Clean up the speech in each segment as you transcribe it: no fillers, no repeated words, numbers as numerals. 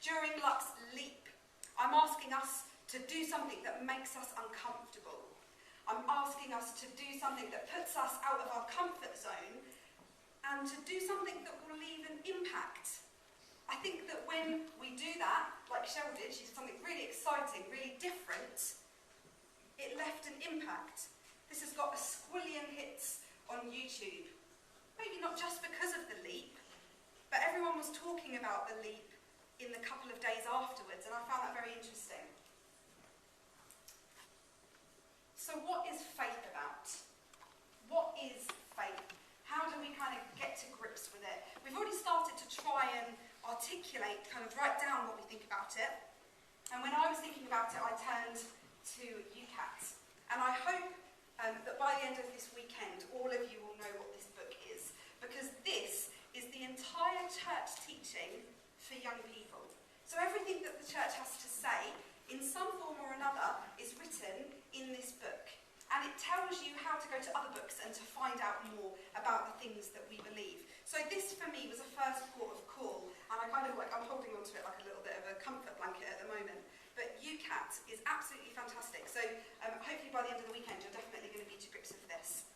During Lux.Leap, I'm asking us to do something that makes us uncomfortable. I'm asking us to do something that puts us out of our comfort zone and to do something that will leave an impact. I think that when we do that, like Shell did, she did something really exciting, really different, it left an impact. This has got a squillion hits on YouTube. Maybe not just because of the leap, but everyone was talking about the leap in the couple of days afterwards, and I found that very interesting. So what is faith about? What is faith? How do we kind of get to grips with it? We've already started to try and articulate, kind of write down what we think about it. And when I was thinking about it, I turned to UCAT. And I hope that by the end of this weekend, all of you will know what this book is. Because this is the entire church teaching for young people. So everything that the church has to say, in some form or another, is written in this book. And it tells you how to go to other books and to find out more about the things that we believe. So this, for me, was a first port of call. And I kind of I'm holding onto it like a little bit of a comfort blanket at the moment. But UCAT is absolutely fantastic. So hopefully by the end of the weekend, you're definitely going to be to grips with this.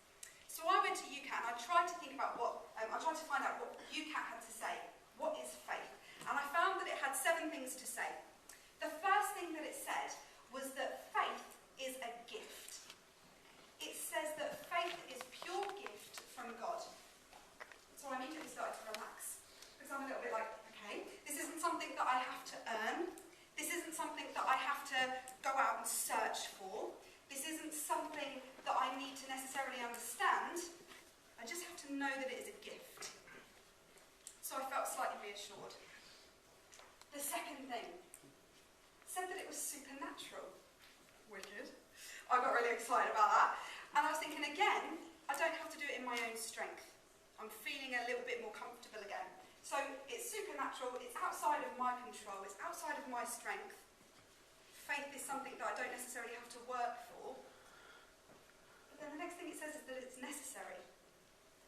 So I went to UCAT and I tried to think about I tried to find out what UCAT had to say. What is faith? And I found that it had 7 things to say. The first thing that it said was that faith is a gift. It says that faith is pure gift from God. So I immediately started to relax. Because I'm a little bit like, okay, this isn't something that I have to earn. This isn't something that I have to go out and search for. This isn't something that I need to necessarily understand. I just have to know that it is a gift. So I felt slightly reassured. The second thing said that it was supernatural. Wicked. I got really excited about that. And I was thinking, again, I don't have to do it in my own strength. I'm feeling a little bit more comfortable again. So it's supernatural, it's outside of my control, it's outside of my strength. Faith is something that I don't necessarily have to work for. But then the next thing it says is that it's necessary.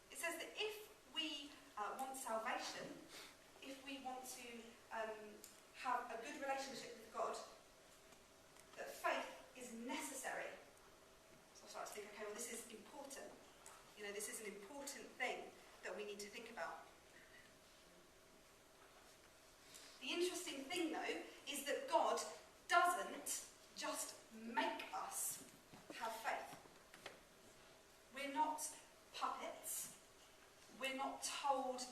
It says that if we want salvation, if we want to have a good relationship with God, that faith is necessary. So I started to think, okay, well, this is important. You know, this is an important thing that we need to think about. The interesting thing, though, is that God doesn't just make us have faith. We're not puppets. We're not told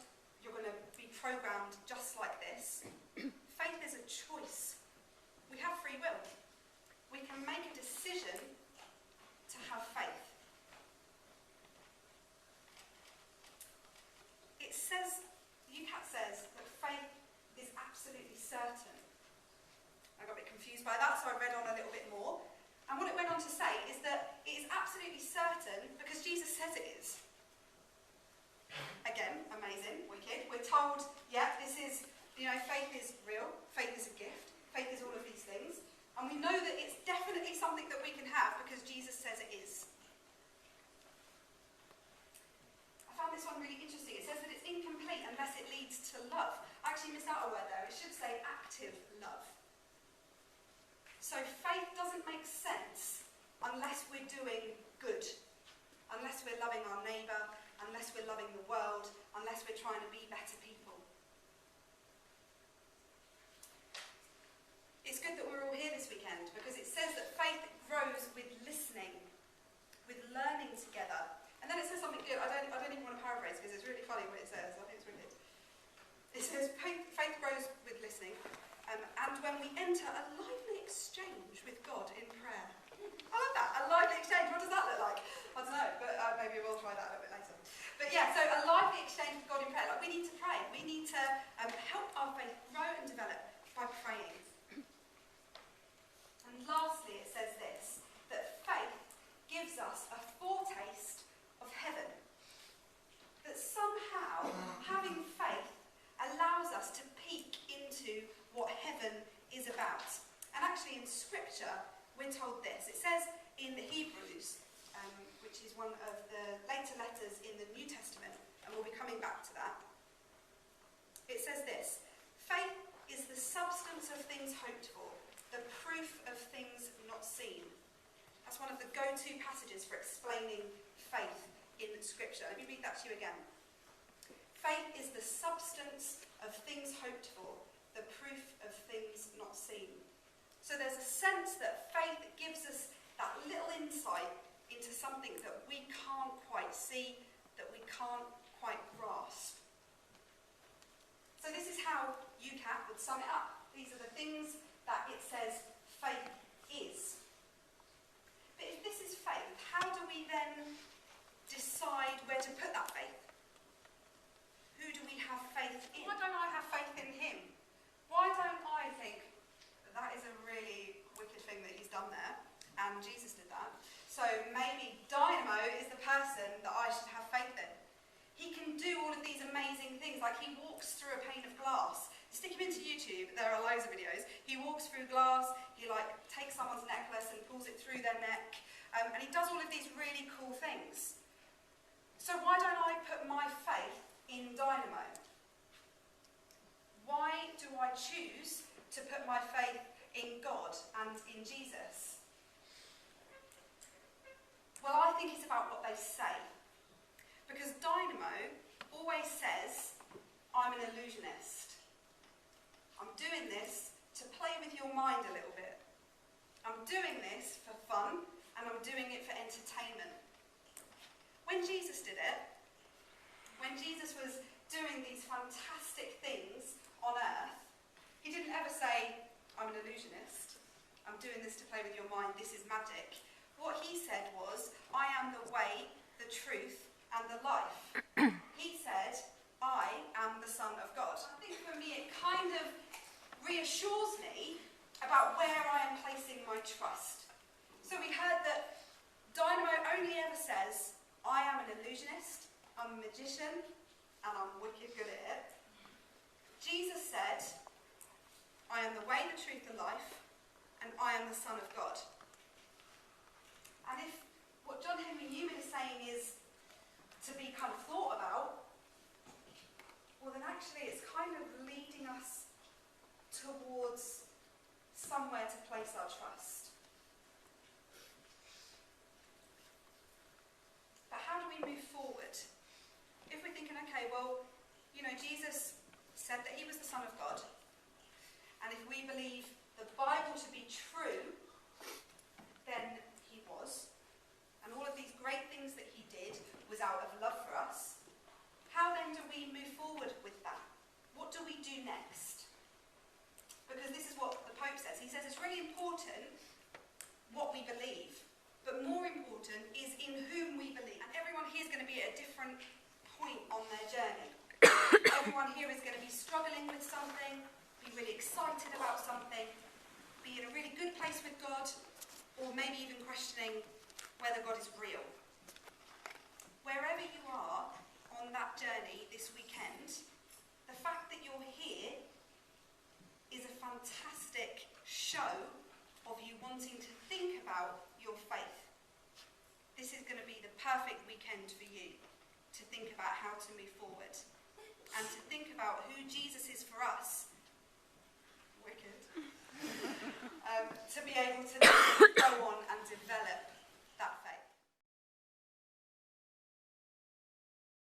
you're going to be programmed just like this. Faith is a choice. We have free will. We can make a decision to have faith. It says, UCAT says, that faith is absolutely certain. I got a bit confused by that, so I read on a little bit more. And what it went on to say is that it is absolutely certain because Jesus says it is. Again, amazing, wicked. We're told, yeah, this is, faith is real, faith is a gift, faith is all of these things. And we know that it's definitely something that we can have because Jesus says it is. I found this one really interesting. It says that it's incomplete unless it leads to love. I actually missed out a word there. It should say active love. So faith doesn't make sense unless we're doing good, unless we're loving our neighbour, unless we're loving the world, unless we're trying to be better people. It's good that we're all here this weekend because it says that faith grows with listening, with learning together. And then it says something good. I don't even want to paraphrase because it's really funny what it says. I think it's really good. It says faith grows with listening, and when we enter a lively exchange with God in prayer. I love that. A lively exchange. What does that look like? I don't know, but maybe we'll try that a little bit later. But yeah, so a lively exchange with God in prayer. Like we need to pray. We need to help our faith grow and develop by praying. And lastly, it says this, that faith gives us a foretaste of heaven. That somehow having faith allows us to peek into what heaven is about. And actually in Scripture, we're told this. It says in the Hebrews, which is one of the later letters in the New Testament, and we'll be coming back to that. It says this, faith is the substance things hoped for, the proof of things not seen. That's one of the go-to passages for explaining faith in Scripture. Let me read that to you again. Faith is the substance of things hoped for, the proof of things not seen. So there's a sense that faith gives us that little insight into something that we can't quite see, that we can't quite grasp. So this is how UCAT would sum it up. These are the things that it says faith is. But if this is faith, how do we then decide where to put that faith? Who do we have faith in? Why don't I have faith in him? Why don't I think that is a really wicked thing that he's done there, and Jesus did that, so maybe Dynamo is the person that I should have faith in. He can do all of these amazing things, like he walks through a pane of glass. Stick him into YouTube, there are loads of videos. He walks through glass, he takes someone's necklace and pulls it through their neck, and he does all of these really cool things. So why don't I put my faith in Dynamo? Why do I choose to put my faith in God and in Jesus? Well, I think it's about what they say. Because Dynamo always says, I'm an illusionist. I'm doing this to play with your mind a little bit. I'm doing this for fun, and I'm doing it for entertainment. When Jesus did it, when Jesus was doing these fantastic things on earth, he didn't ever say, I'm an illusionist. I'm doing this to play with your mind. This is magic. What he said was, I am the way, the truth, and the life. He said, I am the Son of God. I think for me it kind of reassures me about where I am placing my trust. So we heard that Dynamo only ever says, I am an illusionist, I'm a magician, and I'm wicked good at it. Jesus said, I am the way, the truth, the life, and I am the Son of God. And if what John Henry Newman is saying is to be kind of thought about, well then actually it's kind of leading us towards somewhere to place our trust. But how do we move forward? If we're thinking, okay, well, Jesus said that he was the Son of God, and if we believe the Bible to be true, then he was, and all of these great things that he did was out of love for us. How then do we move forward with that? What do we do next? Because this is what the Pope says. He says it's really important what we believe, but more important is in whom we believe. And everyone here is going to be at a different point on their journey. Everyone here is going to be struggling with something, be really excited about something, be in a really good place with God, or maybe even questioning whether God is real. Wherever you are on that journey this weekend, the fact that you're here is a fantastic show of you wanting to think about your faith. This is going to be the perfect weekend for you to think about how to move forward and to think about who Jesus is for us. Wicked. To be able to go on and develop